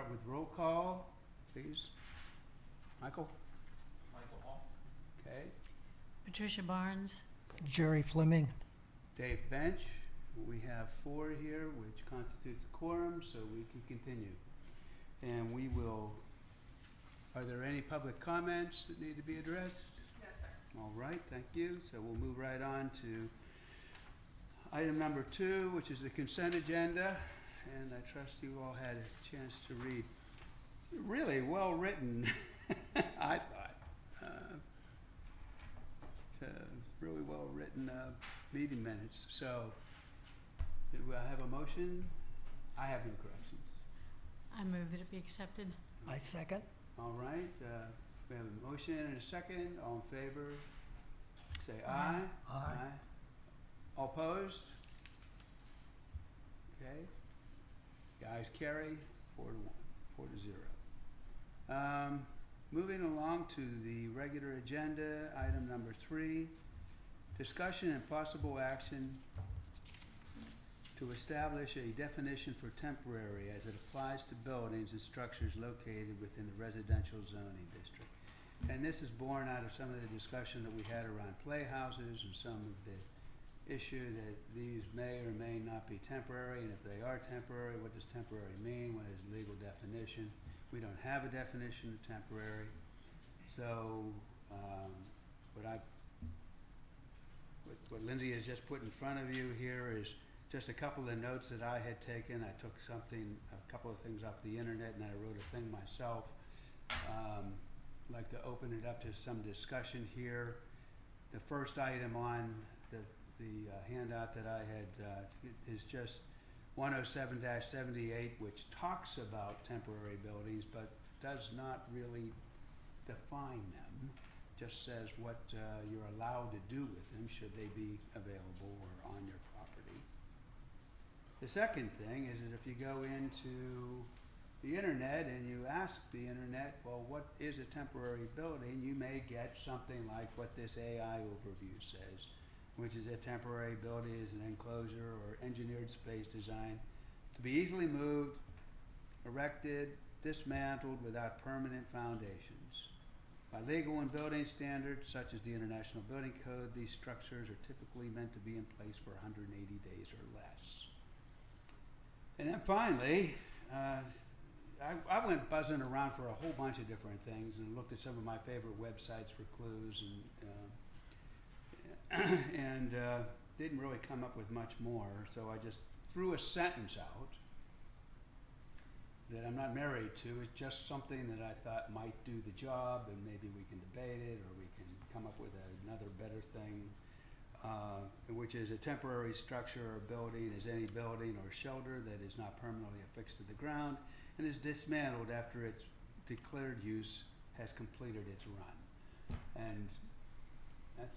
Start with roll call, please. Michael? Michael Hall. Okay. Patricia Barnes. Jerry Fleming. Dave Bench. We have 4 here, which constitutes a quorum, so we can continue. And we will, are there any public comments that need to be addressed? Yes, sir. All right, thank you. So we'll move right on to item number 2, which is the consent agenda. And I trust you all had a chance to read. It's really well written, I thought. Really well written meeting minutes. So, do I have a motion? I have no corrections. I move that it be accepted. I second. All right, we have a motion and a second. All in favor, say aye. Aye. Aye. All opposed? Okay. The ayes carry 4 to 0. Moving along to the regular agenda, item number 3, discussion and possible action to establish a definition for temporary as it applies to buildings and structures located within the residential zoning district. And this is born out of some of the discussion that we had around playhouses and some of the issue that these may or may not be temporary, and if they are temporary, what does temporary mean? What is the legal definition? We don't have a definition of temporary. So what Lindsay has just put in front of you here is just a couple of notes that I had taken. I took a couple of things off the internet, and I wrote a thing myself. I'd like to open it up to some discussion here. The first item on the handout that I had is just 107-78, which talks about temporary buildings, but does not really define them. Just says what you're allowed to do with them should they be available or on your property. The second thing is that if you go into the internet and you ask the internet, well, what is a temporary building, you may get something like what this AI overview says, which is a temporary building is an enclosure or engineered space designed to be easily moved, erected, dismantled without permanent foundations. By legal and building standards, such as the International Building Code, these structures are typically meant to be in place for 180 days or less. And then finally, I went buzzing around for a whole bunch of different things and looked at some of my favorite websites for clues and didn't really come up with much more. So I just threw a sentence out that I'm not married to. It's just something that I thought might do the job, and maybe we can debate it or we can come up with another better thing, which is a temporary structure or building is any building or shelter that is not permanently affixed to the ground and is dismantled after its declared use has completed its run. And that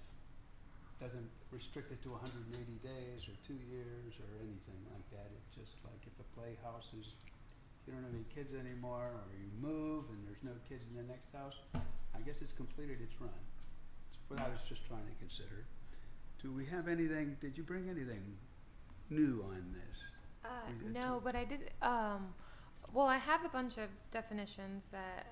doesn't restrict it to 180 days or 2 years or anything like that. It's just like if a playhouse is, you don't have any kids anymore, or you move and there's no kids in the next house, I guess it's completed its run. It's what I was just trying to consider. Do we have anything, did you bring anything new on this? No, but I did, well, I have a bunch of definitions that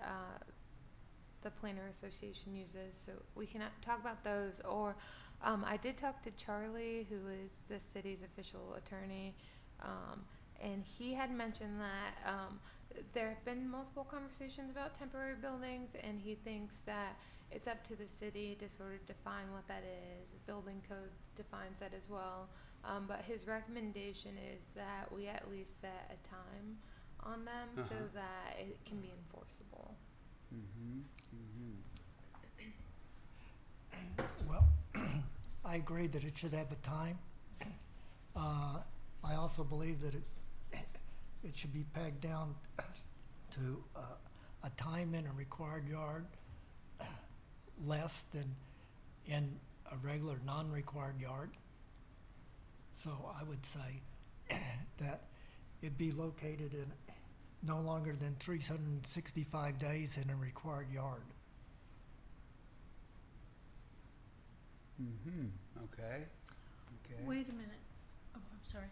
the Planner Association uses, so we can talk about those. Or I did talk to Charlie, who is the city's official attorney, and he had mentioned that there have been multiple conversations about temporary buildings, and he thinks that it's up to the city to sort of define what that is. The building code defines that as well. But his recommendation is that we at least set a time on them so that it can be enforceable. Well, I agree that it should have a time. I also believe that it should be pegged down to a time in a required yard less than in a regular non-required yard. So I would say that it be located in no longer than 365 days in a required yard. Okay. Wait a minute. Oh, I'm sorry.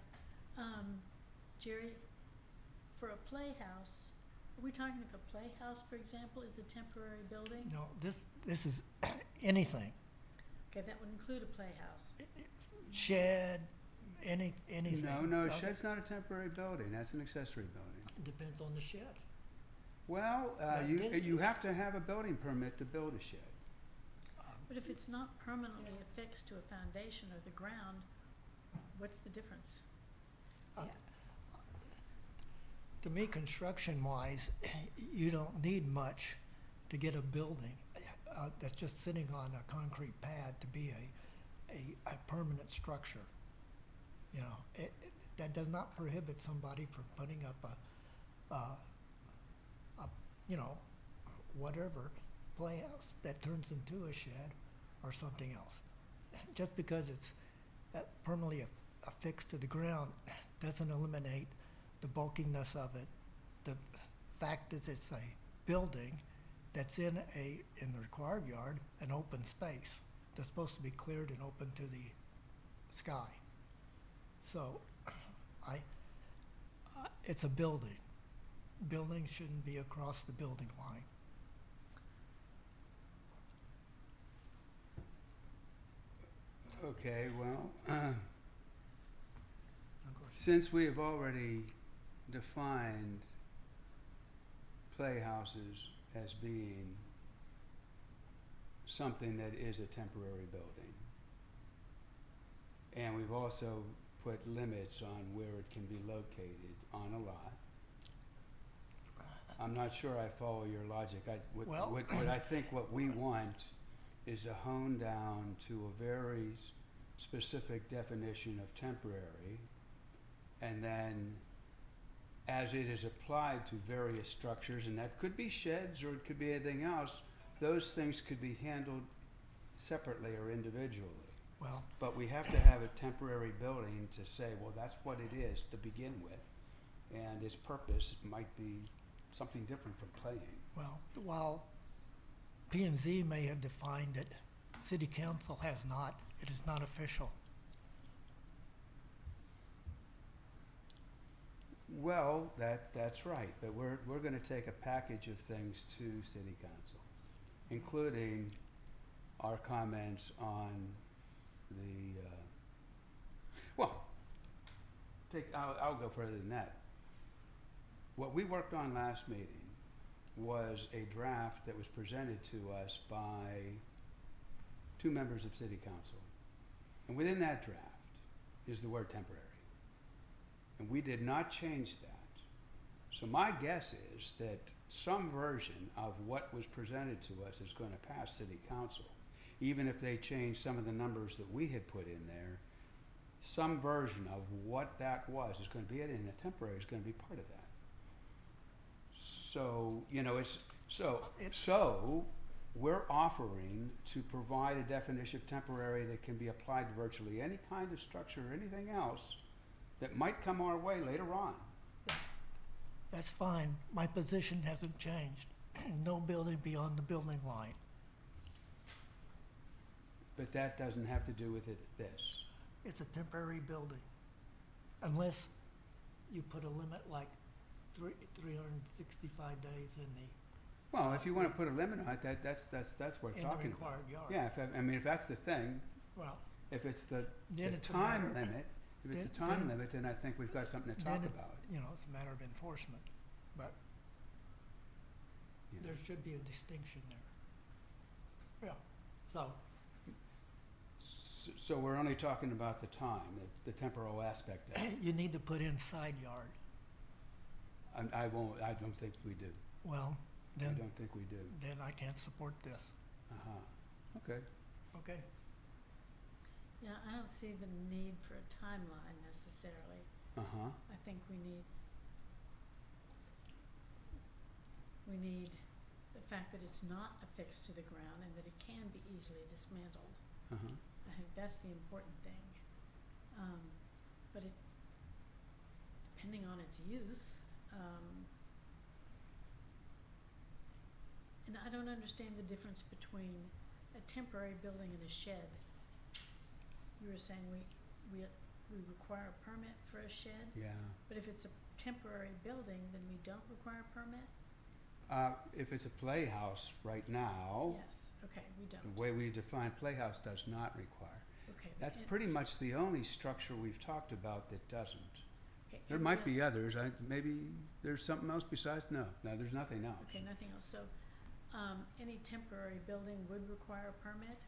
Jerry, for a playhouse, Are we talking if a playhouse, for example, is a temporary building? No, this is anything, Okay, that would include a playhouse. shed, anything. No, Okay. shed's not a temporary building, that's an accessory building. Depends on the shed. Well, That you, didn't- you have to have a building permit to build a shed. But if it's not permanently affixed to a foundation or the ground, what's the difference? Uh, Yeah. To me, construction-wise, you don't need much to get a building that's just sitting on a concrete pad to be a permanent structure. You know, that does not prohibit somebody from putting up a you know, whatever playhouse that turns into a shed or something else. Just because it's permanently affixed to the ground doesn't eliminate the bulkiness of it. The fact is it's a building that's in the required yard, an open space that's supposed to be cleared and open to the sky. So it's a building. Buildings shouldn't be across the building line. Okay, well, Of course. since we have already defined playhouses as being something that is a temporary building, and we've also put limits on where it can be located on a lot, I'm not sure I follow your logic. Well- What I think what we want is to hone down to a very specific definition of temporary, and then as it is applied to various structures, and that could be sheds or it could be anything else, those things could be handled separately or individually. Well, But we have to have a temporary building to say, well, that's what it is to begin with, and its purpose might be something different from playing. well, while P and Z may have defined it, City Council has not. It is not official. Well, that's right, but we're gonna take a package of things to City Council, including our comments on the, I'll go further than that. What we worked on last meeting was a draft that was presented to us by 2 members of City Council. And within that draft is the word temporary. And we did not change that. So my guess is that some version of what was presented to us is going to pass City Council. Even if they change some of the numbers that we had put in there, some version of what that was is going to be it, and a temporary is going to be part of that. So, you know, so we're offering to provide a definition of temporary that can be applied to virtually any kind of structure or anything else that might come our way later on. That's fine. My position hasn't changed. No building beyond the building line. But that doesn't have to do with this. It's a temporary building. Unless you put a limit like 365 days in Well, if you want to put a limit on it, that's worth the talking about. required yard. Yeah, if that's the thing, Well, if it's the then it's a time matter, limit, if it's a then- time then- limit, then I think we've got something to then talk it's, about. it's a matter of enforcement. But you know. there should be a distinction there. Yeah, so, So we're only talking about the time, the temporal aspect of it. you need to put in side yard. I don't think we do. Well, I then, don't think we do. then I can't support this. Uh-huh. Okay. Okay? Yeah, I don't see the need for a timeline necessarily. Uh-huh. I think we need the fact that it's not affixed to the ground and that it can be easily dismantled. Uh-huh. I think that's the important thing. But it, depending on its use, and I don't understand the difference between a temporary building and a shed. You were saying we require a permit for a shed, Yeah. but if it's a temporary building, then we don't require a permit? If it's a playhouse right now, Yes, okay, we the don't, way we define playhouse does not require. okay. That's and- pretty much the only structure we've talked about that doesn't. okay, There and might the be others, maybe there's something else besides, no, there's nothing else. Okay, nothing else, so, any temporary building would require a permit?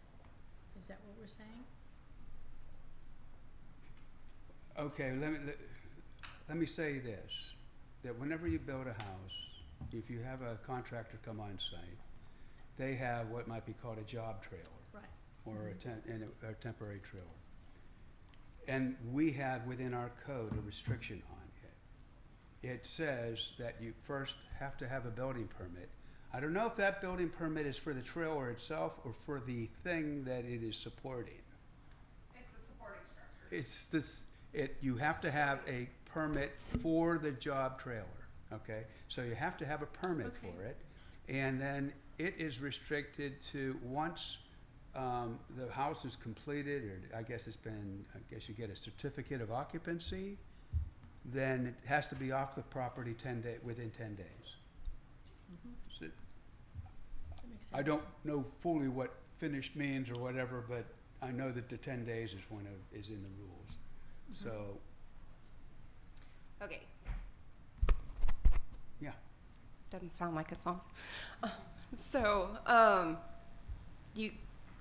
Is that what we're saying? Okay, let me say this, that whenever you build a house, if you have a contractor come on site, they have what might be called a job trailer. Right. Or a temporary trailer. And we have within our code a restriction on it. It says that you first have to have a building permit. I don't know if that building permit is for the trailer itself or for the thing that it is supporting. It's the supporting structure. You have to have a permit for the job trailer, okay? So you have to have a permit Okay. for it. And then it is restricted to once the house is completed, or I guess you get a certificate of occupancy, then it has to be off the property within 10 days. Mhm. So That makes sense. I don't know fully what finished means or whatever, but I know that the 10 days is in the rules. Mhm. So, Okay. yeah. Doesn't sound like it's on. So, you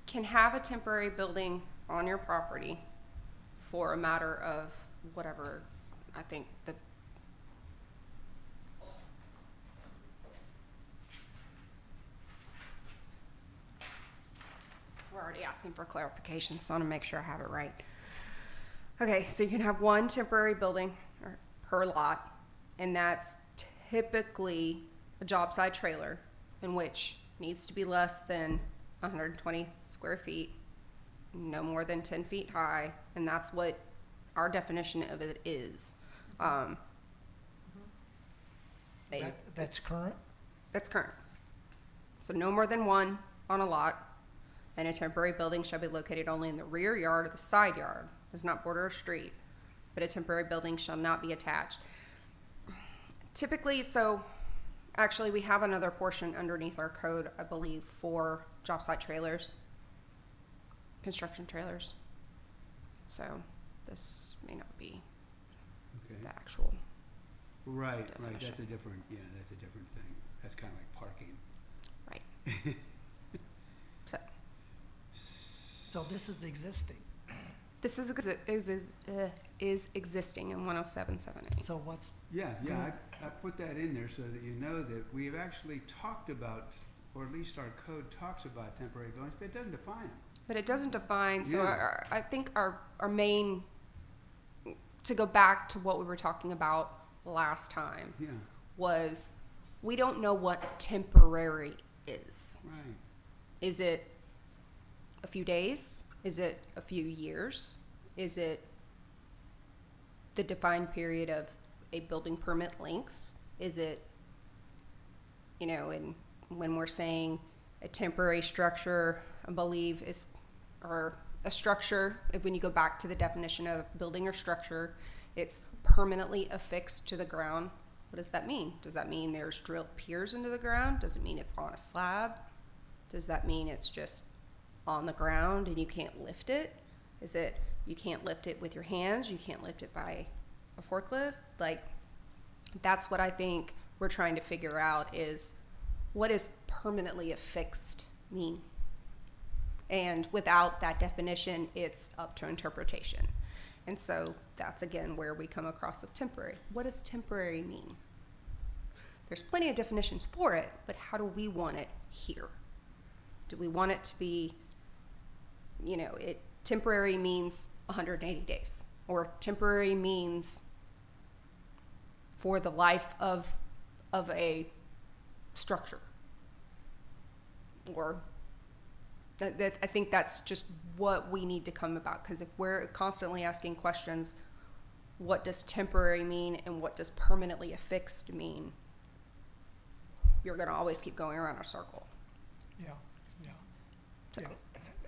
can have a temporary building on your property for a matter of whatever, I think we're already asking for clarification, so I want to make sure I have it right. Okay, so you can have one temporary building per lot, and that's typically a job site trailer, in which needs to be less than 120 square feet, no more than 10 feet high, and that's what our definition of it is. That's current? That's current. So no more than one on a lot, and a temporary building shall be located only in the rear yard or the side yard, does not border a street, but a temporary building shall not be attached. Typically, so actually we have another portion underneath our code, I believe, for job site trailers, construction trailers. So this may not be Okay. the actual. Right, definition. that's a different thing. That's kind of like parking. Right. So So this is existing. this is existing in 10778. So what's, Yeah, I put that in there so that you know that we've actually talked about, or at least our code talks about temporary buildings, but it doesn't define them. But it doesn't define, so Yeah. I think our main, to go back to what we were talking about last time, Yeah, was we don't know what temporary is. right. Is it a few days? Is it a few years? Is it the defined period of a building permit length? Is it, and when we're saying a temporary structure, I believe is, or a structure, when you go back to the definition of building or structure, it's permanently affixed to the ground. What does that mean? Does that mean there's drilled piers into the ground? Does it mean it's on a slab? Does that mean it's just on the ground and you can't lift it? Is it you can't lift it with your hands? You can't lift it by a forklift? Like, that's what I think we're trying to figure out is what does permanently affixed mean? And without that definition, it's up to interpretation. And so that's again where we come across with temporary. What does temporary mean? There's plenty of definitions for it, but how do we want it here? Do we want it to be, temporary means 180 days, or temporary means for the life of a structure, or that I think that's just what we need to come about, because if we're constantly asking questions, what does temporary mean and what does permanently affixed mean, you're going to always keep going around a circle. yeah. So, Yeah.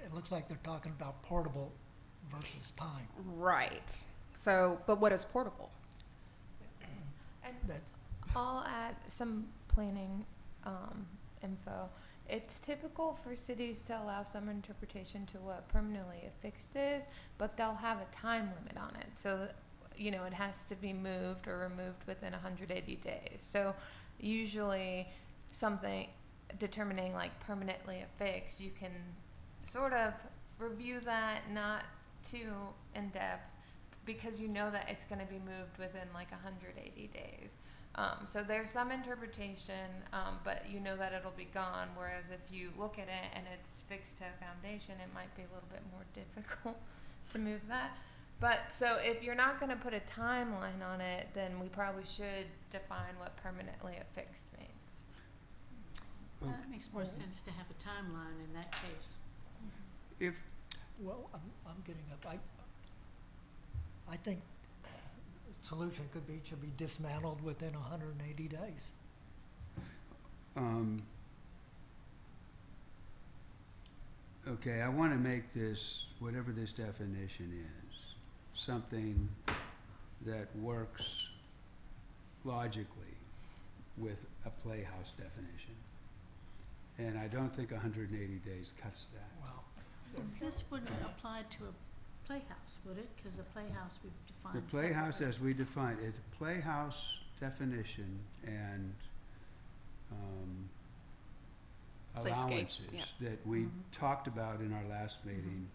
It looks like they're talking about portable versus time. right. So, but what is portable? And That's, I'll add some planning info. It's typical for cities to allow some interpretation to what permanently affixed is, but they'll have a time limit on it. So, it has to be moved or removed within 180 days. So, usually something determining like permanently affixed, you can sort of review that, not too in depth, because you know that it's going to be moved within like 180 days. So there's some interpretation, but you know that it'll be gone. Whereas if you look at it and it's fixed to a foundation, it might be a little bit more difficult to move that. But so if you're not going to put a timeline on it, then we probably should define what permanently affixed means. That makes more sense to have a timeline in that case. If, Well, I'm getting up. I think the solution should be dismantled within 180 days. okay, I want to make this, whatever this definition is, something that works logically with a playhouse definition. And I don't think 180 days cuts that. Well, This wouldn't apply to a playhouse, would it? Because the playhouse we've defined The playhouse, separately. as we define it, the playhouse definition and Playscape, allowances yeah. that we Mhm. talked about in our last meeting,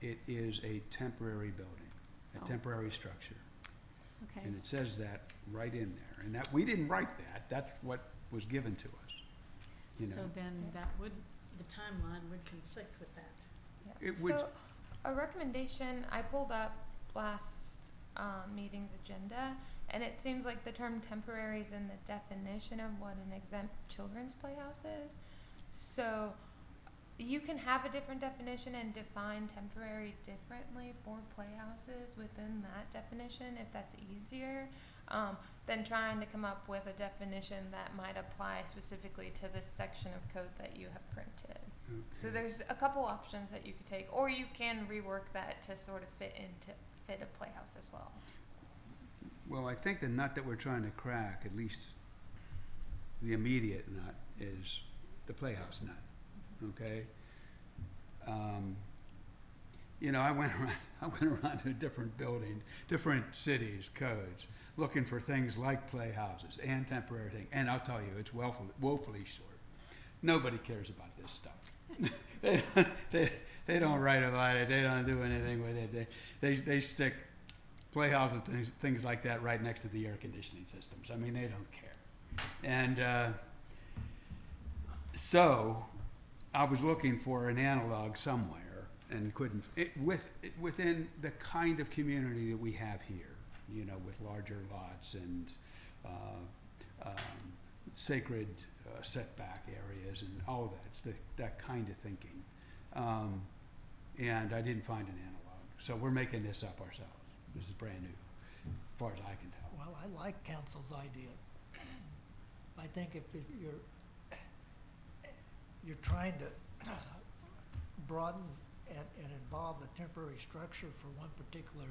it is a temporary building, a Oh. temporary structure. Okay, And it says that right in there. And that, we didn't write that, that's what was given to us, you know. so then that would, the timeline would conflict with that. It would, So, a recommendation, I pulled up last meeting's agenda, and it seems like the term temporary is in the definition of what an exempt children's playhouse is. So, you can have a different definition and define temporary differently for playhouses within that definition if that's easier, than trying to come up with a definition that might apply specifically to this section of code that you have printed. So okay. there's a couple options that you could take, or you can rework that to sort of fit a playhouse as well. Well, I think the nut that we're trying to crack, at least the immediate nut, is the playhouse nut, okay? I went around to different buildings, different cities, codes, looking for things like playhouses and temporary things, and I'll tell you, it's woefully short. Nobody cares about this stuff. They don't write about it, they don't do anything with it, they stick playhouses, things like that right next to the air conditioning systems. I mean, they don't care. And so I was looking for an analog somewhere and couldn't, within the kind of community that we have here, with larger lots and sacred setback areas and all that. It's that kind of thinking. And I didn't find an analog. So we're making this up ourselves. This is brand new, as far as I can tell. well, I like council's idea. I think if you're trying to broaden and involve a temporary structure for one particular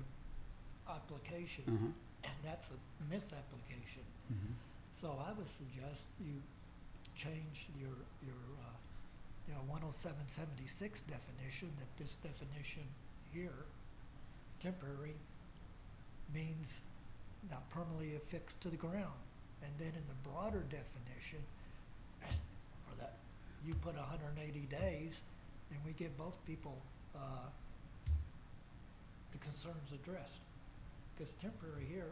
application, and that's a misapplication. So I would suggest you change your 10776 definition, that this definition here, temporary, means not permanently affixed to the ground. And then in the broader definition, for that, you put 180 days, and we give both people the concerns addressed. Because temporary here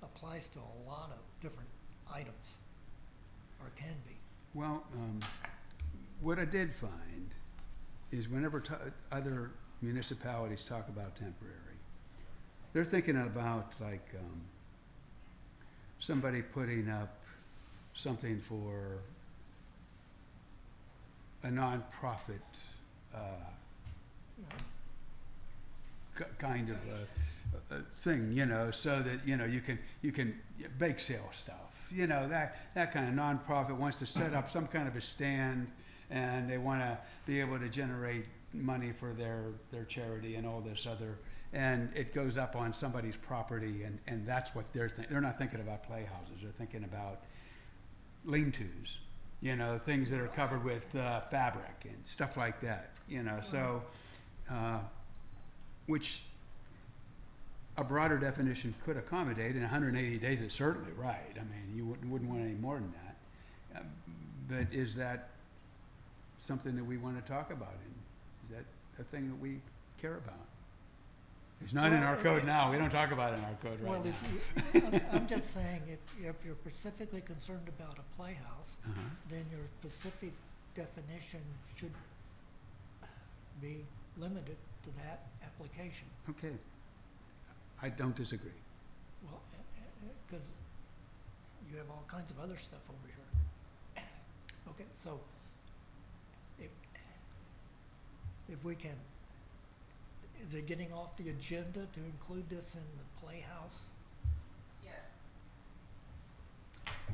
applies to a lot of different items, or can be. Well, what I did find is whenever other municipalities talk about temporary, they're thinking about like somebody putting up something for a nonprofit kind of a thing, so that you can bake sale stuff, that kind of nonprofit wants to set up some kind of a stand, and they want to be able to generate money for their charity and all this other, and it goes up on somebody's property, and that's what they're not thinking about playhouses. They're thinking about lean-tos, you know, things that are covered with fabric and stuff like that, you know, so, which a broader definition could accommodate. In 180 days, it's certainly right. I mean, you wouldn't want any more than that. But is that something that we want to talk about? And is that a thing that we care about? It's not in Well, our code now. We don't talk about it in our code right Well, now. if you, I'm just saying, if you're specifically concerned about a playhouse, Uh-huh. then your specific definition should be limited to that application. Okay. I don't disagree. Well, because you have all kinds of other stuff over here. Okay, so if we can, is it getting off the agenda to include this in the playhouse? Yes.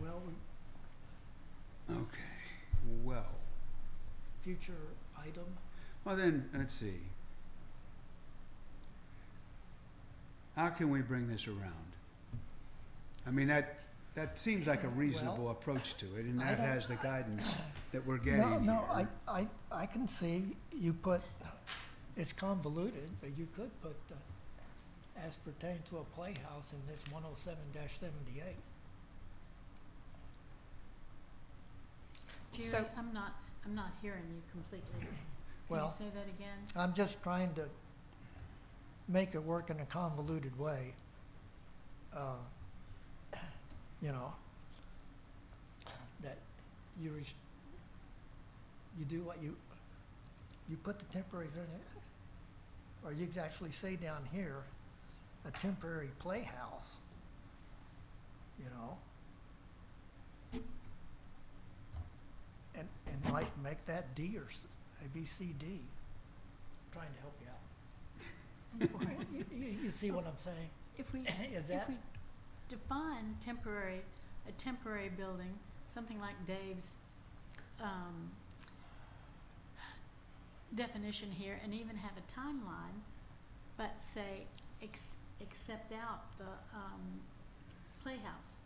Well, Okay. Well, future item, well then, let's see. How can we bring this around? I mean, that seems like a reasonable Well, approach to it, and I that don't- has the guidance that we're getting no, here. I can see you put, it's convoluted, but you could put, as pertains to a playhouse in this 107-78. So- Jerry, I'm not hearing you completely. Can you Well, say that again? I'm just trying to make it work in a convoluted way. You know, that you do what you put the temporary, or you could actually say down here, a temporary playhouse, you know? And like make that D or A, B, C, D. Trying to help you out. You see what I'm saying? If we, Is if that, we define a temporary building, something like Dave's, definition here, and even have a timeline, but say, accept out the, playhouse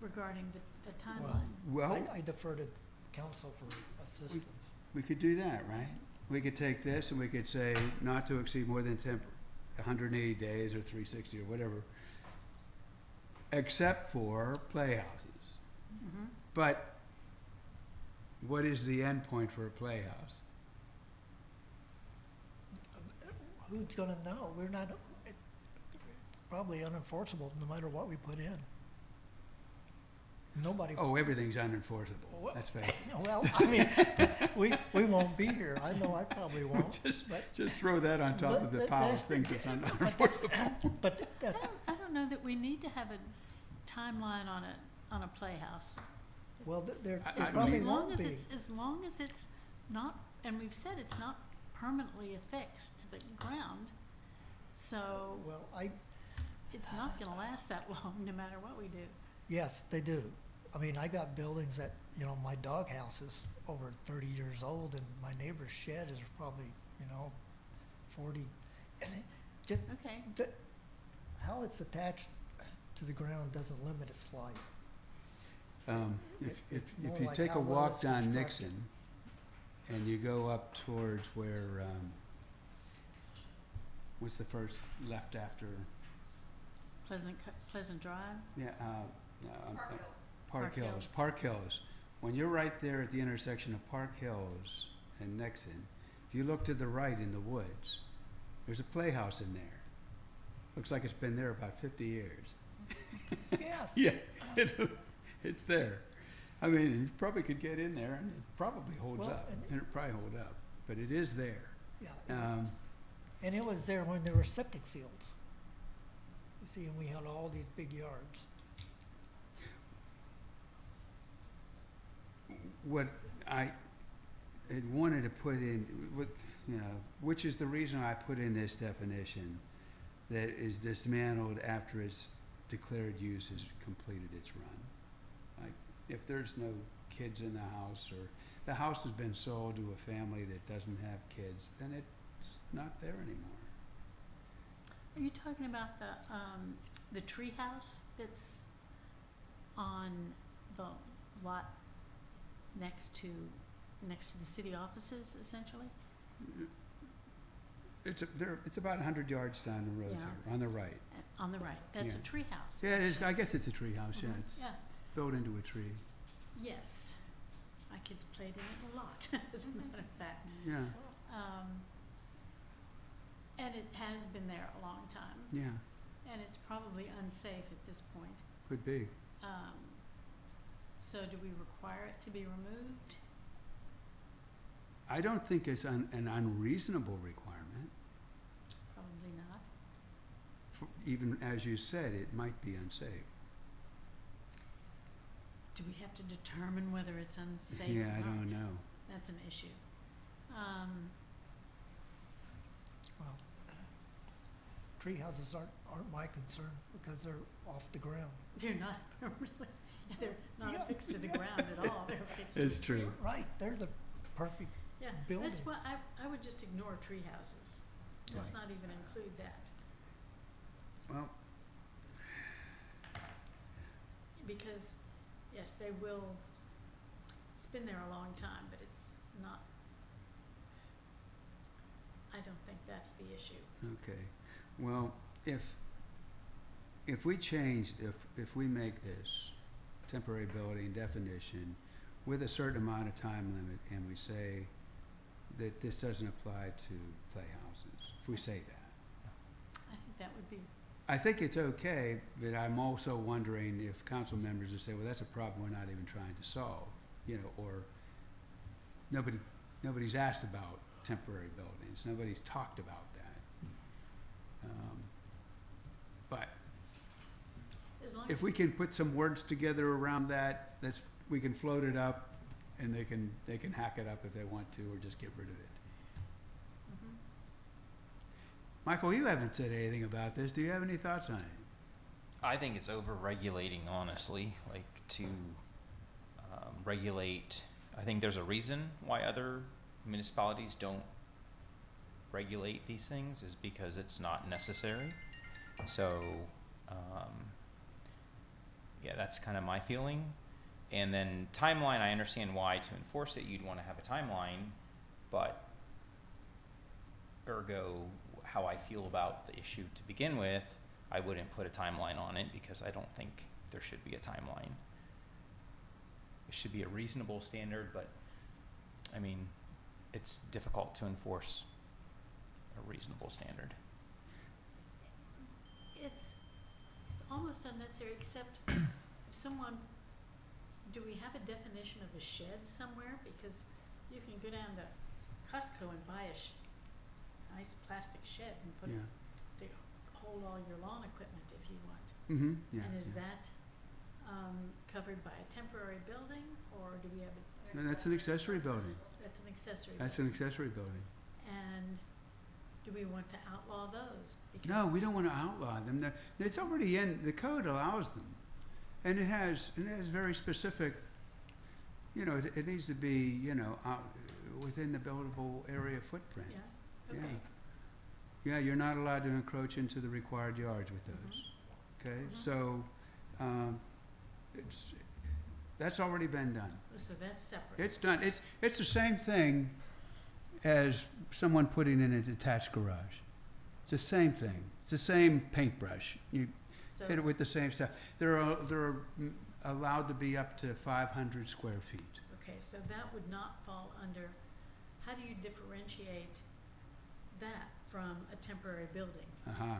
regarding the timeline. Well, I defer to council for assistance. we could do that, right? We could take this and we could say not to exceed more than 180 days or 360 or whatever, except for playhouses. Mhm. But what is the end point for a playhouse? Who's gonna know? We're not, it's probably unenforceable no matter what we put in. Nobody, Oh, everything's unenforceable. Well- Let's face it. well, I mean, we won't be here. I know I probably won't, but. Just throw that on top of the but pile of that's things that's but unenforceable. But that's, I don't know that we need to have a timeline on a playhouse. well, there I there don't probably know. won't be. As long as it's not, and we've said it's not permanently affixed to the ground, so Well, it's not gonna last that long, no matter what we do. yes, they do. I mean, I got buildings that, you know, my doghouse is over 30 years old and my neighbor's shed is probably, 40. And it just, Okay, how it's attached to the ground doesn't limit its life. If more you like take how a well walk it's down constructed. Nixon and you go up towards where, what's the first left after, Pleasant Drive, yeah, Park Hills. Park Hills. Park Hills. When you're right there at the intersection of Park Hills and Nixon, if you look to the right in the woods, there's a playhouse in there. Looks like it's been there about 50 years. Yes. Yeah, it's there. I mean, you probably could get in there and it probably holds Well, up. and- And it probably hold up, but it is there. Yeah. Um, And it was there when there were septic fields. You see, and we had all these big yards. what I had wanted to put in, which is the reason I put in this definition, that is dismantled after its declared use has completed its run. Like, if there's no kids in the house, or the house has been sold to a family that doesn't have kids, then it's not there anymore. are you talking about the tree house that's on the lot next to the city offices, essentially? It's about 100 yards down the road Yeah. here, on the right. On the right, that's a Yeah. tree house. Yeah, it is, I guess it's a tree house, yeah, Mhm. it's Yeah, built into a tree, yes. My kids played in it a lot, as a matter of fact. yeah, And it has been there a long time, yeah, and it's probably unsafe at this point. could be. So do we require it to be removed? I don't think it's an unreasonable requirement. Probably not. Even as you said, it might be unsafe. Do we have to determine whether it's unsafe or Yeah, not? I don't know. That's an issue. Well, tree houses aren't my concern because they're off the ground. They're not permanently, they're not Yeah. affixed to the ground at all, they're affixed to It's the true. tree. Right, they're the perfect, Yeah, building. that's why I would just ignore tree houses. Let's Right. not even include that, Well, because, yes, they will, it's been there a long time, but it's not, I don't think that's the issue. okay. Well, if we change, if we make this temporary building definition with a certain amount of time limit, and we say that this doesn't apply to playhouses, if we say that, I think that would be, I think it's okay, but I'm also wondering if council members will say, well, that's a problem we're not even trying to solve, you know, or nobody's asked about temporary buildings, nobody's talked about that. But as long as, if we can put some words together around that, we can float it up, and they can hack it up if they want to, or just get rid of it. Mhm. Michael, you haven't said anything about this. Do you have any thoughts on it? I think it's over-regulating, honestly, like to regulate. I think there's a reason why other municipalities don't regulate these things is because it's not necessary. So, yeah, that's kind of my feeling. And then timeline, I understand why to enforce it, you'd want to have a timeline, but ergo, how I feel about the issue to begin with, I wouldn't put a timeline on it because I don't think there should be a timeline. It should be a reasonable standard, but I mean, it's difficult to enforce a reasonable standard. it's almost unnecessary, except if someone, do we have a definition of a shed somewhere? Because you can go down to Costco and buy a nice plastic shed and put it Yeah. to hold all your lawn equipment if you want. Mm-hmm, yeah. And is yeah. that covered by a temporary building, or do we have a? No, that's an accessory building. That's an accessory That's building. an accessory building. And do we want to outlaw those? No, we don't want to outlaw them. It's already in, the code allows them. And it has very specific, you know, it needs to be, you know, within the buildable area footprint. Yeah, okay. Yeah, you're not allowed to encroach into the required yards with those. Okay, Mhm. so, that's already been done. So that's separate. It's done. It's the same thing as someone putting in a detached garage. It's the same thing. It's the same paintbrush. You So, hit it with the same stuff. They're allowed to be up to 500 square feet. okay, so that would not fall under, how do you differentiate that from a temporary building? Uh-huh.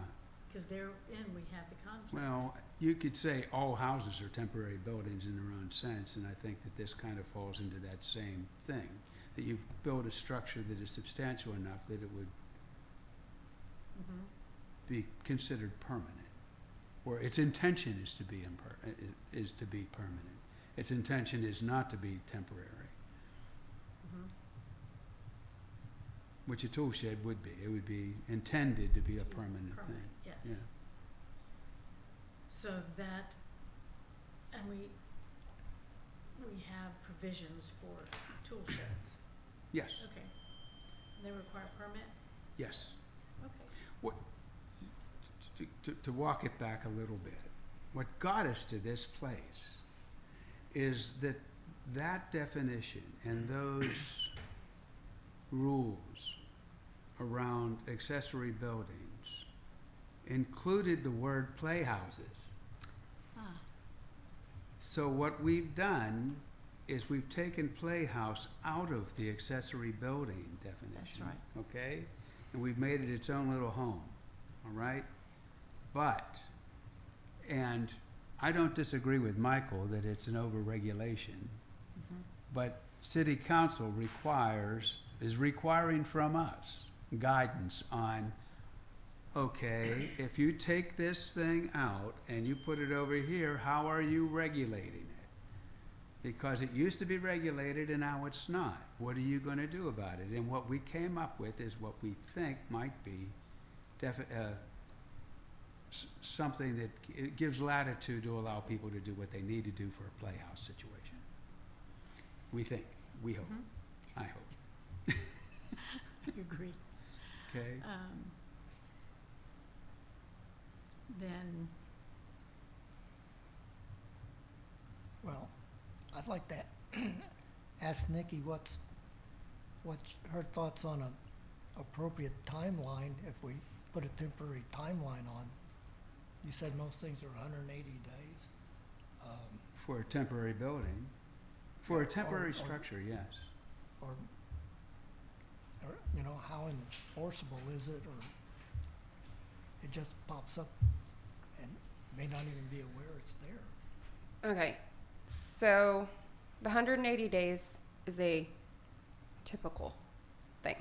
Because therein we have the conflict. Well, you could say all houses are temporary buildings in their own sense, and I think that this kind of falls into that same thing. That you've built a structure that is substantial enough that it would Mhm. be considered permanent, or its intention is to be permanent. Its intention is not to be temporary, Mhm. which a tool shed would be. It would be intended to be a To be permanent thing. Permanent, yes. Yeah. So that, and we have provisions for tool sheds. Yes. Okay. And they require a permit? Yes. Okay. To walk it back a little bit, what got us to this place is that that definition and those rules around accessory buildings included the word playhouses. Ah, So what we've done is we've taken playhouse out of the accessory building definition. right. Okay? And we've made it its own little home, all right? But, and I don't disagree with Michael that it's an overregulation, but city council is requiring from us guidance on, okay, if you take this thing out and you put it over here, how are you regulating it? Because it used to be regulated and now it's not. What are you gonna do about it? And what we came up with is what we think might be something that it gives latitude to allow people to do what they need to do for a playhouse situation. We think, we hope, I hope, I agree. okay? Then, Well, I'd like to ask Nikki what's her thoughts on an appropriate timeline if we put a temporary timeline on. You said most things are 180 days. For a temporary building, for a Or- temporary or- structure, yes. Or, you know, how enforceable is it, or it just pops up and may not even be aware it's there. Okay, so the 180 days is a typical thing.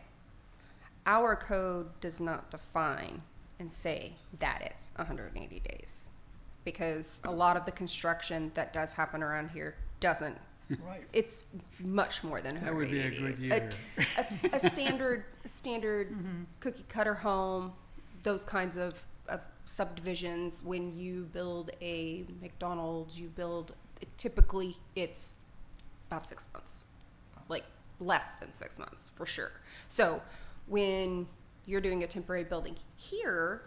Our code does not define and say that it's 180 days because a lot of the construction that does happen around here doesn't. Right. It's much more than That would be 180 a good days. year. A standard cookie cutter home, those kinds of subdivisions. When you build a McDonald's, typically it's about 6 months, like less than 6 months for sure. So when you're doing a temporary building here,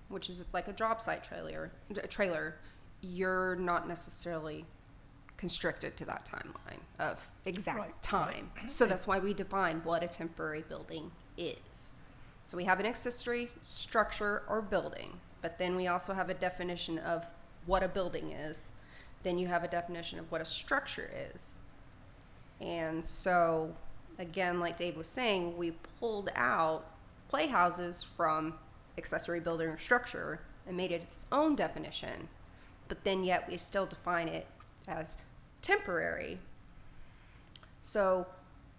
which is like a job site trailer, you're not necessarily constricted to that timeline of exact Right, time. So that's why we define what a temporary building is. So we have an accessory structure or building, but then we also have a definition of what a building is. Then you have a definition of what a structure is. And so, again, like Dave was saying, we pulled out playhouses from accessory building or structure and made it its own definition, but then yet we still define it as temporary. So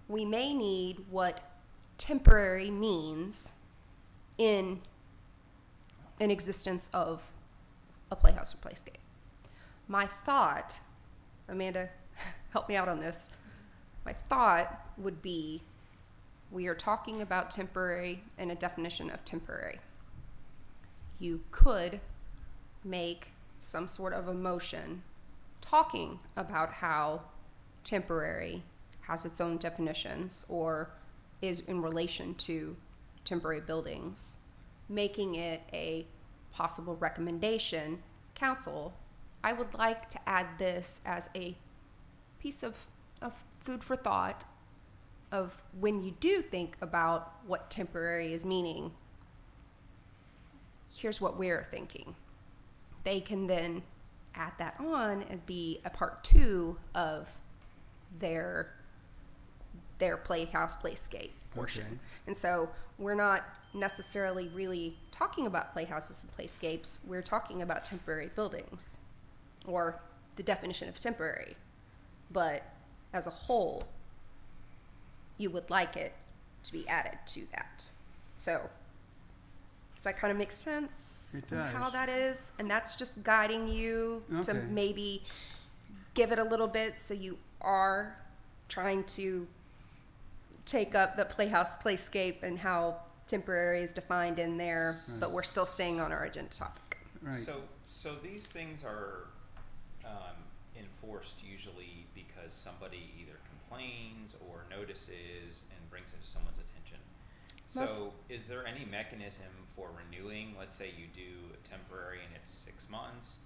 we may need what temporary means in an existence of a playhouse or playscape. My thought, Amanda, help me out on this. My thought would be we are talking about temporary and a definition of temporary. You could make some sort of a motion talking about how temporary has its own definitions or is in relation to temporary buildings, making it a possible recommendation. Council, I would like to add this as a piece of food for thought of when you do think about what temporary is meaning. Here's what we're thinking. They can then add that on as be a part 2 of their playhouse playscape portion. Okay. And so we're not necessarily really talking about playhouses and playscapes. We're talking about temporary buildings or the definition of temporary. But as a whole, you would like it to be added to that. So does that kind of make sense? It on How does. that is? And that's just guiding you to Okay. maybe give it a little bit so you are trying to take up the playhouse playscape and how temporary is defined in there, but we're still staying on our agenda topic. Right. So these things are enforced usually because somebody either complains or notices and brings it to someone's attention. So is there any mechanism for renewing? Let's say you do a temporary and it's 6 months.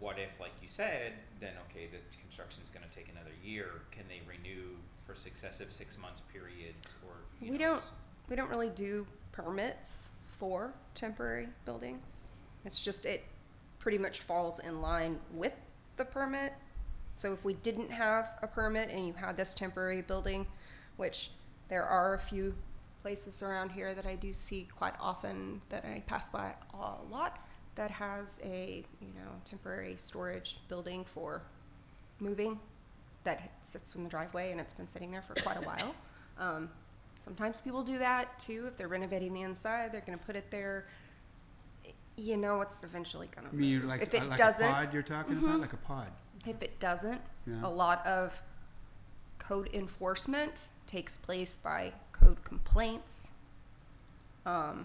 what if, like you said, then okay, the construction's gonna take another year, can they renew for successive 6 months periods, or, you We know, don't, we don't really do permits for temporary buildings. It's just, it pretty much falls in line with the permit. So if we didn't have a permit and you had this temporary building, which there are a few places around here that I do see quite often, that I pass by a lot, that has a, temporary storage building for moving that sits in the driveway and it's been sitting there for quite a while. Sometimes people do that too. If they're renovating the inside, they're gonna put it there. It's eventually gonna I mean, move. you like, If it like a doesn't, pod you're talking about, like a pod, if it doesn't, yeah. a lot of code enforcement takes place by code complaints. And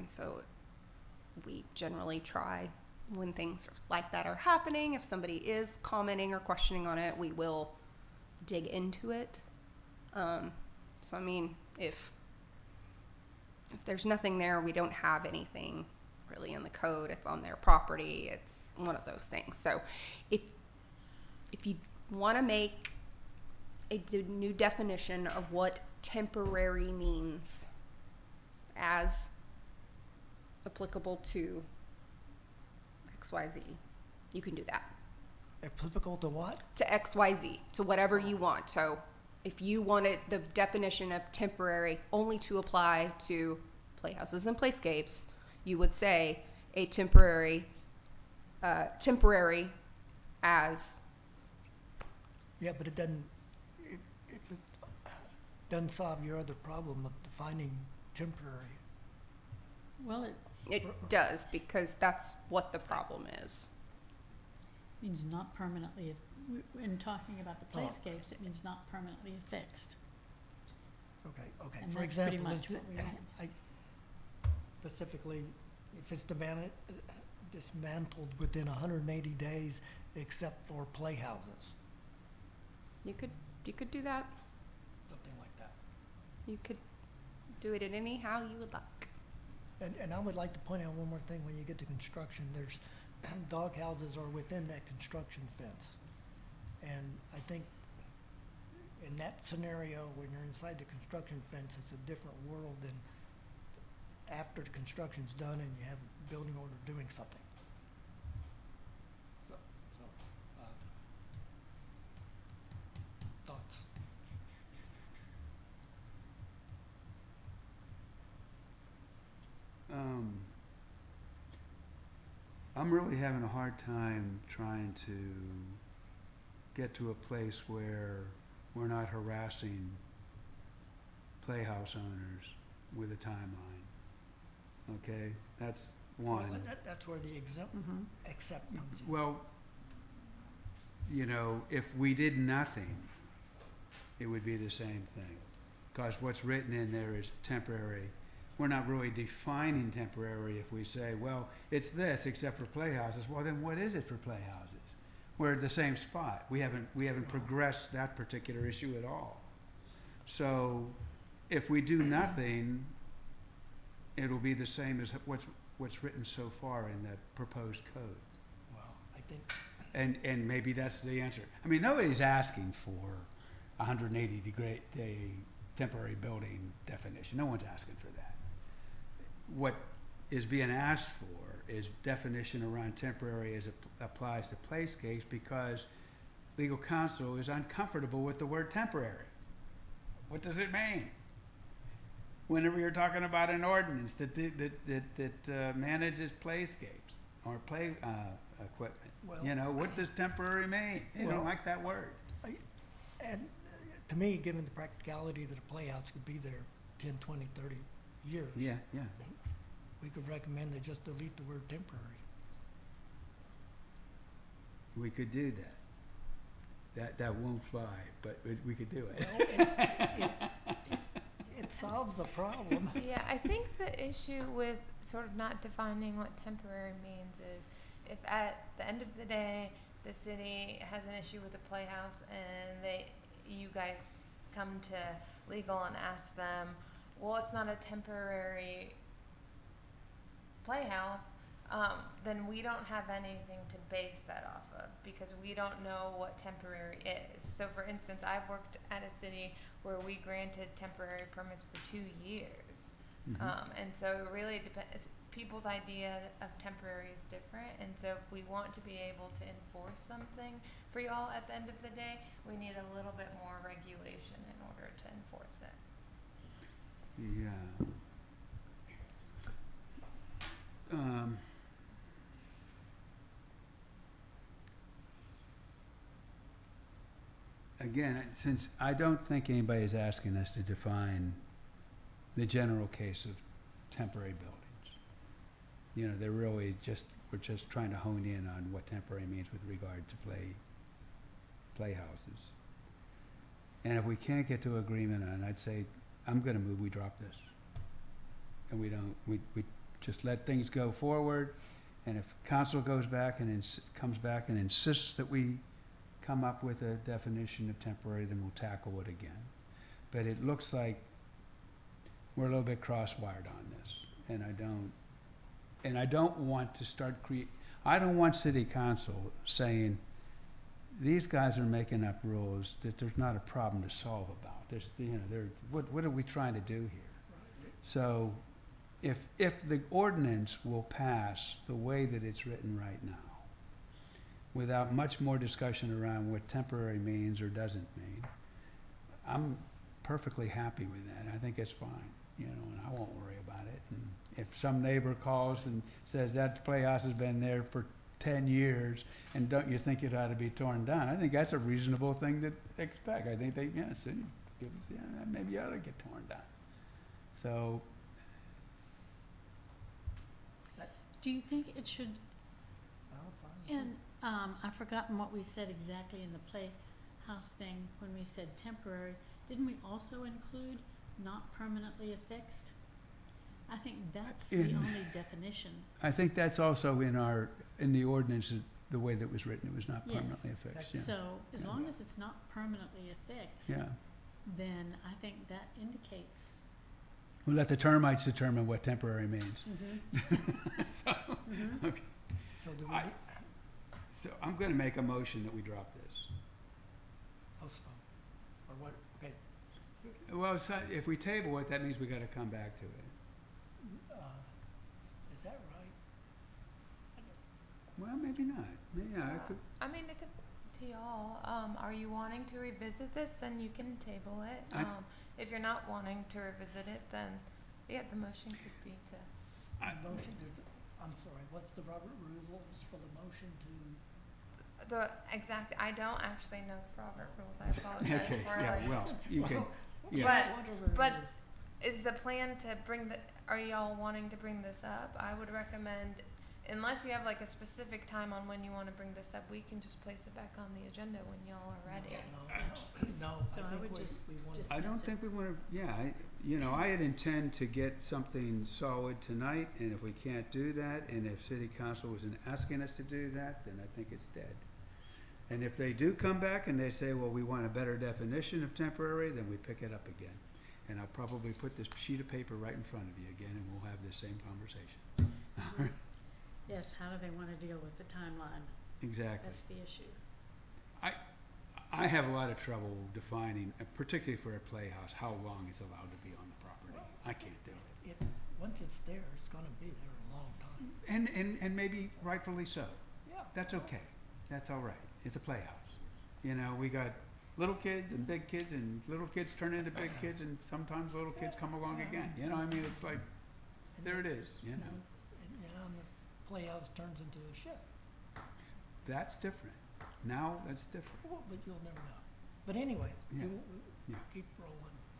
so we generally try, when things like that are happening, if somebody is commenting or questioning on it, we will dig into it. So I mean, if there's nothing there, we don't have anything really in the code, it's on their property, it's one of those things. So if you want to make a new definition of what temporary means as applicable to XYZ, you can do that. Applicable to what? To XYZ, to whatever you want. So if you wanted the definition of temporary only to apply to playhouses and playscapes, you would say a temporary as, Yeah, but it doesn't, it doesn't solve your other problem of defining temporary. Well, it it does, because that's what the problem is. means not permanently, in talking about the playscapes, it means not permanently affixed. Okay. And For that's pretty example, much what we meant. specifically, if it's dismantled within 180 days, except for playhouses, You could do that. something like that. You could do it in any how you would like. And I would like to point out one more thing. When you get to construction, there's dog houses are within that construction fence. And I think in that scenario, when you're inside the construction fence, it's a different world than after the construction's done and you have a building owner doing something. So, thoughts? I'm really having a hard time trying to get to a place where we're not harassing playhouse owners with a timeline. Okay, that's one. Well, that's where the accept comes in. Well, if we did nothing, it would be the same thing. Because what's written in there is temporary. We're not really defining temporary if we say, well, it's this except for playhouses. Well, then what is it for playhouses? We're at the same spot. We haven't progressed that particular issue at all. So if we do nothing, it'll be the same as what's written so far in the proposed code. Well, I think And maybe that's the answer. I mean, nobody's asking for a 180-day temporary building definition. No one's asking for that. What is being asked for is definition around temporary as it applies to playscapes, because legal counsel is uncomfortable with the word temporary. What does it mean? Whenever you're talking about an ordinance that manages playscapes or play equipment, Well- what does temporary mean? You Well- don't like that word. And to me, given the practicality that a playhouse could be there 10, 20, 30 years, Yeah. we could recommend they just delete the word temporary. We could do that. That won't fly, but we could do it. It solves the problem. Yeah, I think the issue with sort of not defining what temporary means is if at the end of the day the city has an issue with the playhouse and you guys come to legal and ask them, well, it's not a temporary playhouse, then we don't have anything to base that off of because we don't know what temporary is. So, for instance, I've worked at a city where we granted temporary permits for 2 years. And so it really depends. People's idea of temporary is different. And so if we want to be able to enforce something for y'all at the end of the day, we need a little bit more regulation in order to enforce it. Yeah. Again, since I don't think anybody's asking us to define the general case of temporary buildings. You know, they're really just, we're just trying to hone in on what temporary means with regard to playhouses. And if we can't get to agreement on it, I'd say, I'm gonna move, we drop this. And we don't, we just let things go forward, and if council goes back and comes back and insists that we come up with a definition of temporary, then we'll tackle it again. But it looks like we're a little bit cross-wired on this, and I don't want to start I don't want city council saying, these guys are making up rules that there's not a problem to solve about. There's, you know, what are we trying to do here? So, if the ordinance will pass the way that it's written right now, without much more discussion around what temporary means or doesn't mean, I'm perfectly happy with that. I think it's fine, you know, and I won't worry about it. And if some neighbor calls and says that playhouse has been there for 10 years and don't you think it ought to be torn down, I think that's a reasonable thing to expect. I think city gives, maybe it ought to get torn down. So, Do you think it should, Well, fine. and, I've forgotten what we said exactly in the playhouse thing when we said temporary. Didn't we also include not permanently affixed? I think that's the In- only definition. I think that's also in the ordinance, the way that was written, it was not Yes. permanently affixed, yeah. So as long as it's not permanently affixed, Yeah. then I think that indicates. We'll let the termites determine what temporary means. So do we I- So I'm gonna make a motion that we drop this. postpone? Or what, okay, Well, if we table it, that means we gotta come back to it. is that right? Well, maybe not. Yeah, I could, I mean, it's up to y'all. Are you wanting to revisit this? Then you can table it. I th- If you're not wanting to revisit it, then yeah, the motion could be to. Motion, I'm sorry, what's the Robert rules for the motion to? I don't actually know the Robert rules. I apologize okay, for yeah, like. well, you can, yeah. But- Whatever it is. Is the plan to are y'all wanting to bring this up? I would recommend, unless you have like a specific time on when you want to bring this up, we can just place it back on the agenda when y'all are ready. No, So I I think would we just want dis- I don't Dismiss it. think we wanna, I had intend to get something solid tonight, and if we can't do that, and if city council wasn't asking us to do that, then I think it's dead. And if they do come back and they say, well, we want a better definition of temporary, then we pick it up again. And I'll probably put this sheet of paper right in front of you again, and we'll have the same conversation. Yes, how do they want to deal with the timeline? Exactly. That's the issue. I have a lot of trouble defining, particularly for a playhouse, how long it's allowed to be on the property. I can't do it. Once it's there, it's gonna be there a long time. And maybe rightfully so. Yeah. That's okay. That's all right. It's a playhouse. You know, we got little kids and big kids, and little kids turn into big kids, and sometimes little kids come along again. You know, I mean, it's like, there it is, you know. And the playhouse turns into a shed. That's different. Now, that's different. Well, but you'll never know. But anyway, Yeah. Yeah. keep rolling.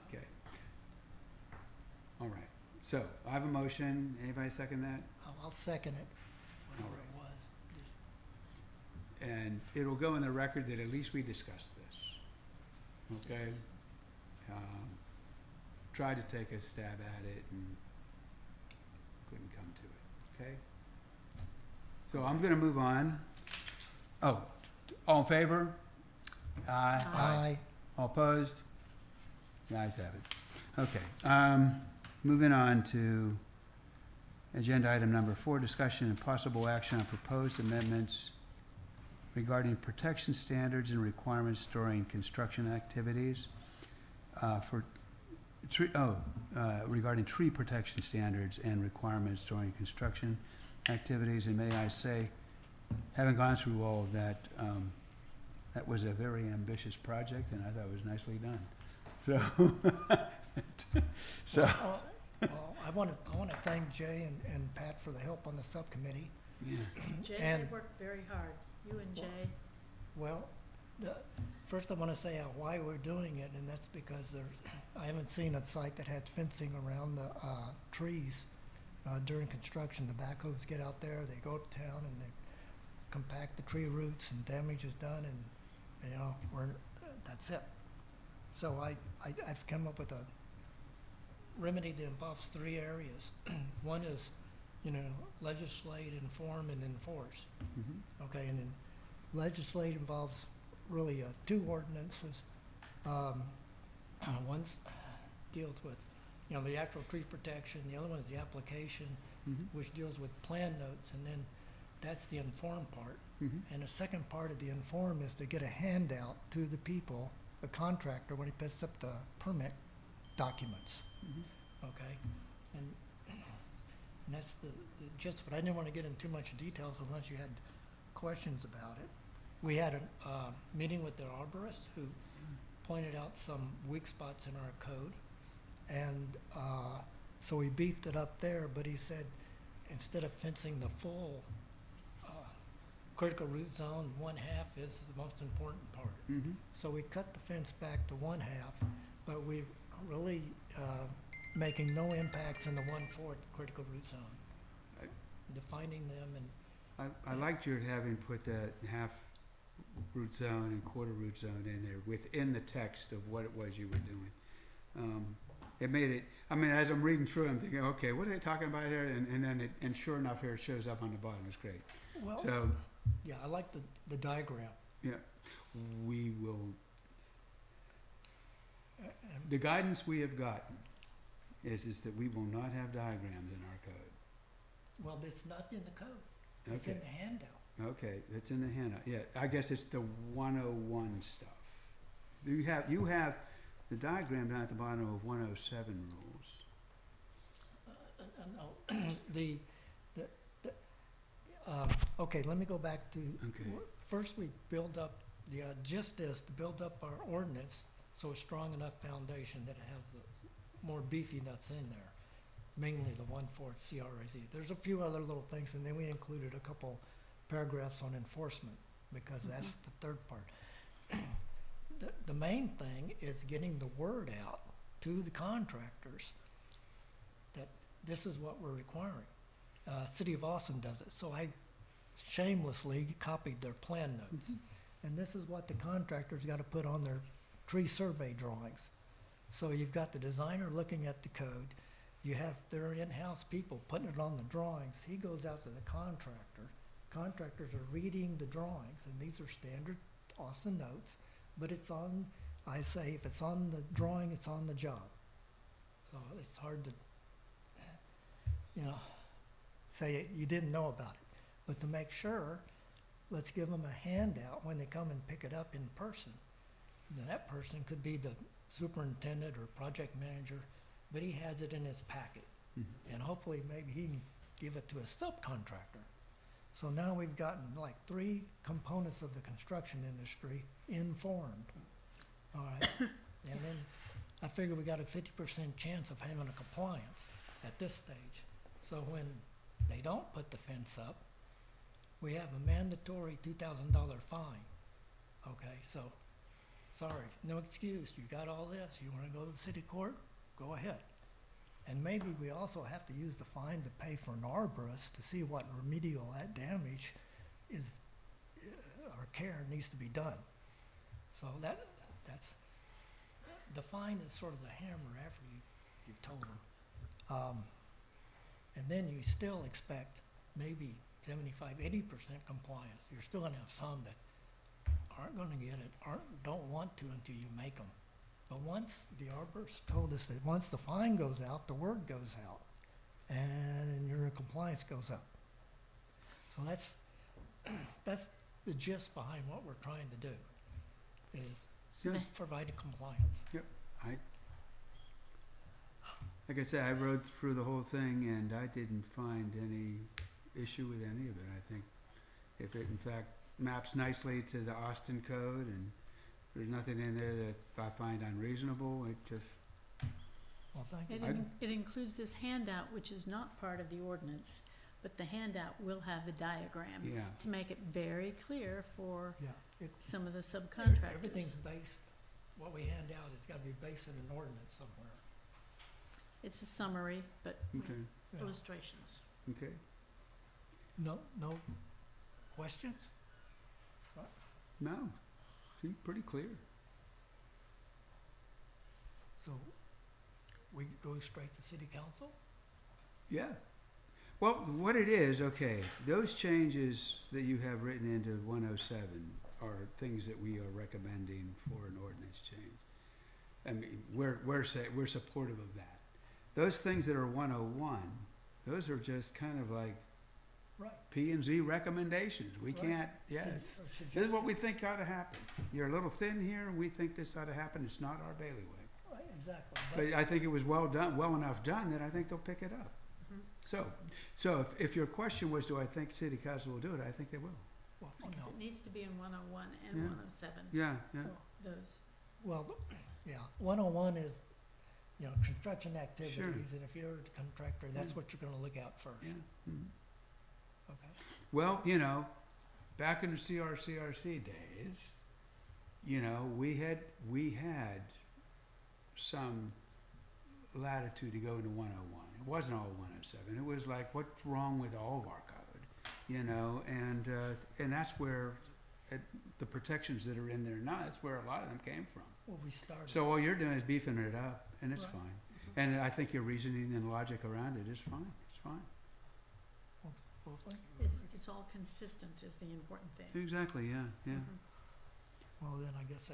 Okay. All right. So, I have a motion. Anybody second that? I'll second it, All whatever right. it was. Just- And it'll go in the record that at least we discussed this. Okay? Yes. Tried to take a stab at it and couldn't come to it. Okay? So I'm gonna move on. Oh, all in favor? Aye. Aye. All opposed? The ayes have it. Okay, moving on to Agenda item number 4, discussion and possible action on proposed amendments regarding protection standards and requirements during construction activities. Regarding tree protection standards and requirements during construction activities. And may I say, having gone through all of that, that was a very ambitious project, and I thought it was nicely done. So, Well, I want to thank Jay and Pat for the help on the subcommittee. yeah. Jay, they And- worked very hard, you and Jay. Well, first I want to say why we're doing it, and that's because I haven't seen a site that had fencing around the trees during construction. The backhoes get out there, they go to town, and they compact the tree roots, and damage is done, and, you know, that's it. So I've come up with a remedy that involves 3 areas. One is, you know, legislate, inform, and enforce. Mhm. Okay, and then legislate involves really 2 ordinances. One deals with, you know, the actual tree protection. The other one is the application, Mhm. which deals with plan notes, and then that's the inform part. Mhm. And the second part of the inform is to get a handout to the people, the contractor, when he puts up the permit documents. Mhm. Okay, and that's the gist, but I didn't want to get into too much details unless you had questions about it. We had a meeting with the arborist who pointed out some weak spots in our code, and so we beefed it up there, but he said instead of fencing the full critical root zone, 1/2 is the most important part. Mhm. So we cut the fence back to 1/2, but we really making no impacts in the 1/4 critical root zone. Defining them and, I liked your having put that half root zone and quarter root zone in there within the text of what it was you were doing. It made it, I mean, as I'm reading through, I'm thinking, okay, what are they talking about here? And then and sure enough, here it shows up on the bottom. It's great. well, So, yeah, I like the diagram. yeah, we will, And the guidance we have gotten is that we will not have diagrams in our code. well, it's not in the code. It's in Okay. the handout. Okay, it's in the handout, yeah, I guess it's the 101 stuff. You have the diagram down at the bottom of 107 rules. No, okay, let me go back to, Okay. first we build up, the gist is to build up our ordinance so it's strong enough foundation that it has the more beefy nuts in there, mainly the 1/4 CRZ. There's a few other little things, and then we included a couple paragraphs on enforcement, because that's the third part. The main thing is getting the word out to the contractors that this is what we're requiring. City of Austin does it, so I shamelessly copied their plan notes. And this is what the contractor's gotta put on their tree survey drawings. So you've got the designer looking at the code, you have their in-house people putting it on the drawings, he goes out to the contractor. Contractors are reading the drawings, and these are standard Austin notes, but it's on, I say, if it's on the drawing, it's on the job. So it's hard to, you know, say you didn't know about it. But to make sure, let's give them a handout when they come and pick it up in person. Then that person could be the superintendent or project manager, but he has it in his packet. Mhm. And hopefully maybe he can give it to a subcontractor. So now we've gotten like 3 components of the construction industry informed. All right, and then I figure we got a 50% chance of having a compliance at this stage. So when they don't put the fence up, we have a mandatory $2,000 fine. Okay, so, sorry, no excuse, you got all this, you wanna go to the city court, go ahead. And maybe we also have to use the fine to pay for an arborist to see what remedial damage is, or care needs to be done. So that's, the fine is sort of the hammer after you've told them. And then you still expect maybe 75–80% compliance. You're still gonna have some that aren't gonna get it, don't want to until you make them. But once the arborist told us that once the fine goes out, the word goes out. and your compliance goes up. So that's the gist behind what we're trying to do, is Yeah. provide compliance. Yep, like I said, I rode through the whole thing and I didn't find any issue with any of it. I think if it in fact maps nicely to the Austin code and there's nothing in there that I find unreasonable, it just, Well, thank you. It includes this handout, which is not part of the ordinance, but the handout will have the diagram yeah. to make it very clear for Yeah, it, some of the subcontractors. everything's based, what we hand out has gotta be based in an ordinance somewhere. It's a summary, but with Okay, Yeah. illustrations. okay. No questions? No, seems pretty clear. So we go straight to city council? Yeah. Well, what it is, okay, those changes that you have written into 107 are things that we are recommending for an ordinance change. I mean, we're supportive of that. Those things that are 101, those are just kind of like Right. P and Z recommendations. We Right. can't, yes. This is what we think ought to happen. You're a little thin here and we think this ought to happen. It's not our bailiwick. Right, exactly. But I think it was well done, well enough done that I think they'll pick it up. Mhm. So if your question was, do I think city council will do it, I think they will. Well, Because no. it needs to be in 101 and Yeah. 107, Yeah, yeah, those. Well, yeah, 101 is, construction activities, and if you're a contractor, that's what you're gonna look at first. yeah. Mhm. Okay. Well, back in the CRCRC days, we had some latitude to go into 101. It wasn't all 107. It was like, what's wrong with all of our code, and that's where the protections that are in there now, that's where a lot of them came from. Well, we started. So all you're doing is beefing it up, and it's Right. fine. And I think your reasoning and logic around it is fine. It's fine. Well, thank you. It's all consistent is the important thing. Exactly. Yeah. Yeah. Mhm. Well, then I guess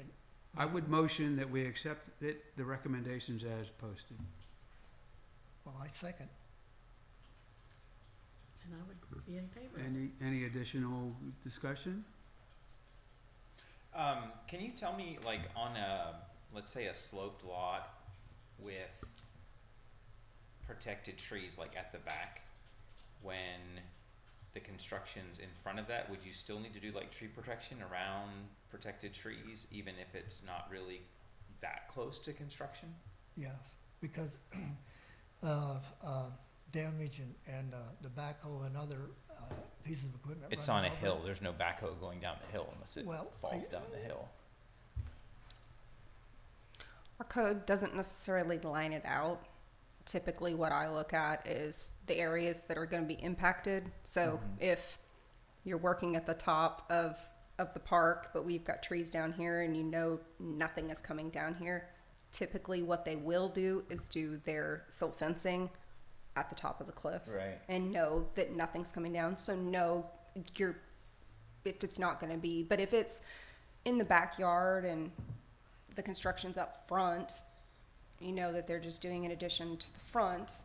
I would motion that we accept the recommendations as posted. well, I second. And I would be in favor. Any additional discussion? Can you tell me, like, on let's say a sloped lot with protected trees, like at the back, when the construction's in front of that, would you still need to do like tree protection around protected trees, even if it's not really that close to construction? Yes, because of damage and the backhoe and other pieces of equipment. It's on a running over. hill. There's no backhoe going down the hill unless it Well, falls down the hill. Our code doesn't necessarily line it out. Typically, what I look at is the areas that are going to be impacted. So Mhm. if you're working at the top of the park, but we've got trees down here and nothing is coming down here, typically what they will do is do their silt fencing at the top of the cliff Right. and know that nothing's coming down. So if it's not going to be, but if it's in the backyard and the construction's up front, you know that they're just doing an addition to the front.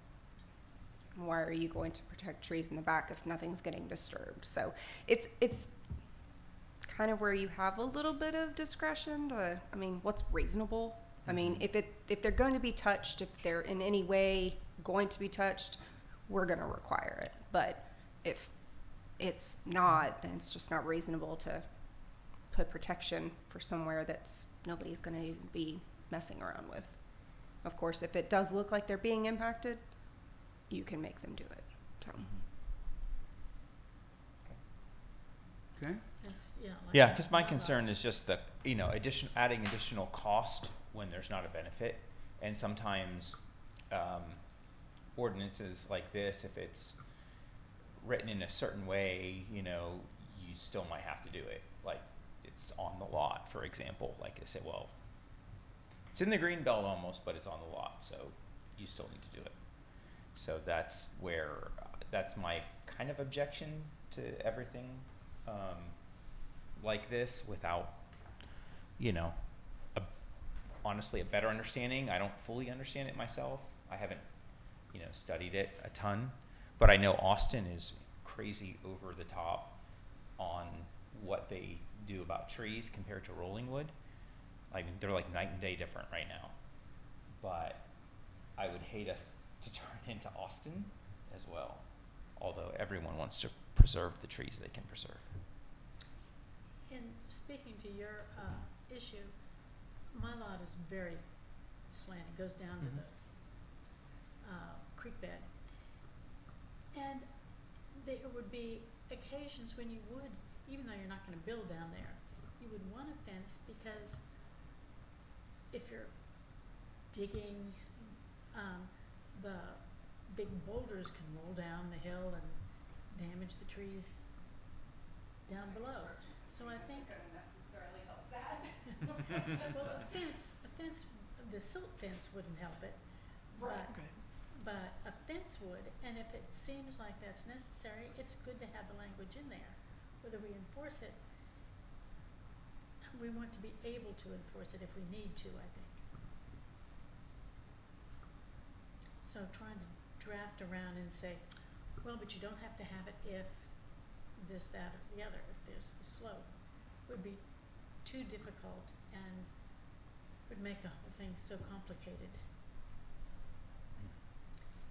Why are you going to protect trees in the back if nothing's getting disturbed? So it's kind of where you have a little bit of discretion to, what's reasonable? If they're going to be touched, if they're in any way going to be touched, we're going to require it. But if it's not, then it's just not reasonable to put protection for somewhere that's nobody's going to even be messing around with. Of course, if it does look like they're being impacted, you can make them do it. So Okay. It's, yeah. Like Yeah, because my lot concern lots. is just the, adding additional cost when there's not a benefit. And sometimes ordinances like this, if it's written in a certain way, you still might have to do it. Like, it's on the lot, for example. Like I say, well, it's in the green belt almost, but it's on the lot, so you still need to do it. So that's my kind of objection to everything like this without, honestly, a better understanding. I don't fully understand it myself. I haven't studied it a ton. But I know Austin is crazy over the top on what they do about trees compared to Rollingwood. I mean, they're like night and day different right now. But I would hate us to turn into Austin as well, although everyone wants to preserve the trees they can preserve. In speaking to your issue, my lot is very slanted, goes down to the creek bed. And there would be occasions when you would, even though you're not gonna build down there, you would want a fence because if you're digging, the big boulders can roll down the hill and damage the trees down below. So I think necessarily help that. well, a fence, the silt fence wouldn't help it, Okay. but a fence would, and if it seems like that's necessary, it's good to have the language in there. Whether we enforce it, we want to be able to enforce it if we need to, I think. So trying to draft around and say, well, but you don't have to have it if this, that, or the other, if there's a slope, would be too difficult and would make the whole thing so complicated.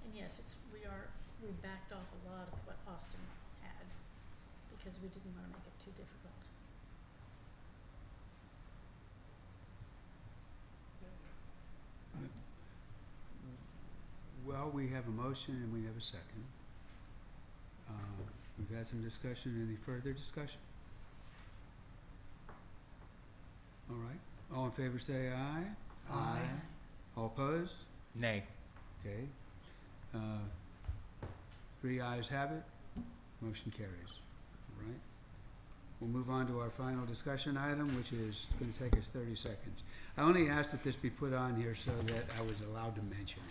And yes, we backed off a lot of what Austin had because we didn't want to make it too difficult. Well, we have a motion and we have a second. We've had some discussion. Any further discussion? All right. All in favor say aye. Aye. All opposed? Nay. Okay. 3 ayes have it. Motion carries. All right. We'll move on to our final discussion item, which is going to take us 30 seconds. I only asked that this be put on here so that I was allowed to mention it.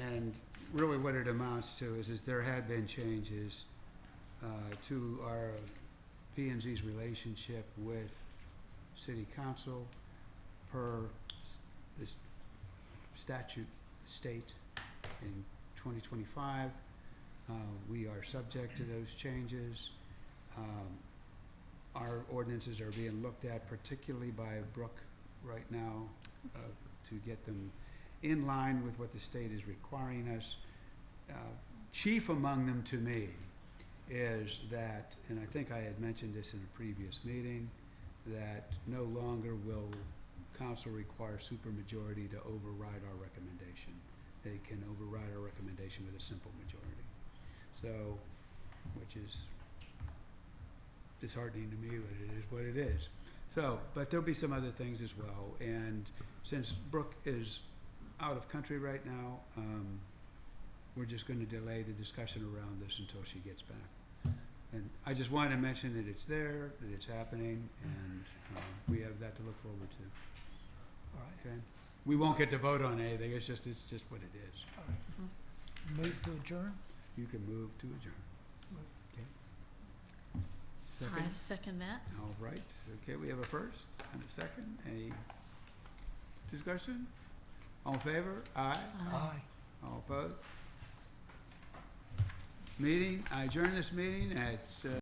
And really what it amounts to is there had been changes to our P&Z's relationship with City Council per this statute, state in 2025. We are subject to those changes. Our ordinances are being looked at particularly by Brooke right now to get them in line with what the state is requiring us. Chief among them to me is that, and I think I had mentioned this in a previous meeting, that no longer will council require supermajority to override our recommendation. They can override our recommendation with a simple majority. So, which is disheartening to me, but it is what it is. So, but there'll be some other things as well. And since Brooke is out of country right now, we're just going to delay the discussion around this until she gets back. And I just wanted to mention that it's there, that it's happening, and we have that to look forward to. All right. Okay? We won't get to vote on anything. It's just what it is. All right. Move to adjourn? You can move to adjourn. Okay. I Second? second that. All right. Okay, we have a first and a second. Any discussion? All in favor? Aye. Aye. All opposed? I adjourn this meeting at